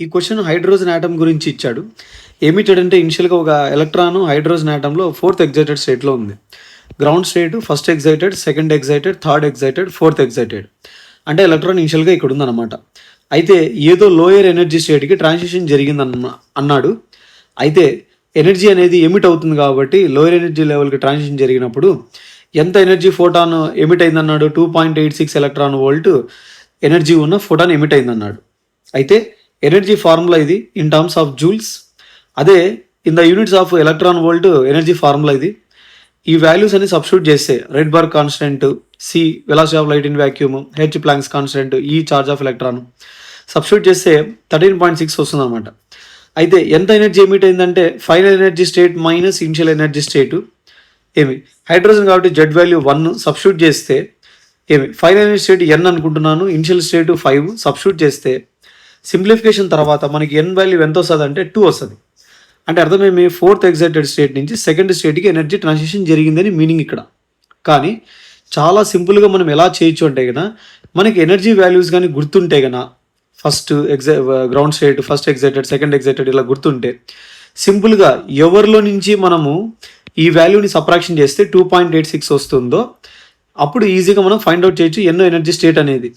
ఈ question hydrogen atom గురించి ఇచ్చాడు. ఏమిచ్చాడంటే ఇనిషియల్‌గా ఒక ఎలక్ట్రాన్ హైడ్రోజన్ ఆటమ్‌లో ఫోర్త్ ఎక్సైటెడ్ స్టేట్‌లో ఉంది. Ground state, first excited, second excited, third excited, fourth excited. అంటే ఎలక్ట్రాన్ ఇనిషియల్‌గా ఇక్కడ ఉందన్నమాట. అయితే ఏదో లోయర్ ఎనర్జీ స్టేట్‌కి ట్రాన్సిషన్ అన్నాడు. అయితే ఎనర్జీ అనేది ఎమిట్ అవుతుంది కాబట్టి లోయర్ ఎనర్జీ లెవెల్‌కి ట్రాన్సిషన్ జరిగినప్పుడు ఎంత ఎనర్జీ ఫోటాన్ ఎమిట్ అయిందన్నాడు? 2.86 ఎలక్ట్రాన్ వోల్ట్ ఎనర్జీ ఉన్న ఫోటాన్ ఎమిట్ అయిందన్నాడు. అయితే ఎనర్జీ ఫార్ములా ఇది ఇన్ టర్మ్స్ ఆఫ్ జూల్స్. అదే in the units of electron volt energy formula ఇది. ఈ వాల్యూస్ అన్ని సబ్స్టిట్యూట్ చేస్తే Rydberg constant, c velocity of light in vacuum, h Planck's constant, e charge of electron substitute చేస్తే 13.6 వస్తుంది అనమాట. అయితే ఎంత ఎనర్జీ ఎమిట్ అయిందంటే final energy state minus initial energy state ఏమి హైడ్రోజన్ కాబట్టి జెడ్ వాల్యూ 1 సబ్స్టిట్యూట్ చేస్తే ఏమి ఫైనల్ ఎనర్జీ స్టేట్ ఎన్ అనుకుంటున్నాను, ఇనిషియల్ స్టేట్ 5 సబ్స్టిట్యూట్ చేస్తే సింప్లిఫికేషన్ తర్వాత మనకి ఎన్ వాల్యూ ఎంత వస్తుంది అంటే 2 వస్తుంది. అంటే అర్థమేమి ఫోర్త్ ఎక్సైటెడ్ స్టేట్ నుంచి సెకండ్ స్టేట్కి ఎనర్జీ ట్రాన్సిషన్ జరిగిందని మీనింగ్ ఇక్కడ. కానీ చాలా సింపుల్గా మనం ఎలా చేయొచ్చు అంటే కన్నా మనకి ఎనర్జీ వాల్యూస్ కానీ గుర్తుంటే కన్నా first ground state, first excited, second excited ఇలా గుర్తుంటే సింపుల్గా ఎవరిలో నుంచి మనము ఈ వాల్యూని సబ్ట్రాక్షన్ చేస్తే 2.86 వస్తుందో అప్పుడు ఈజీగా మనం ఫైండ్ అవుట్ చేయొచ్చు ఎన్నో ఎనర్జీ స్టేట్ అనేది.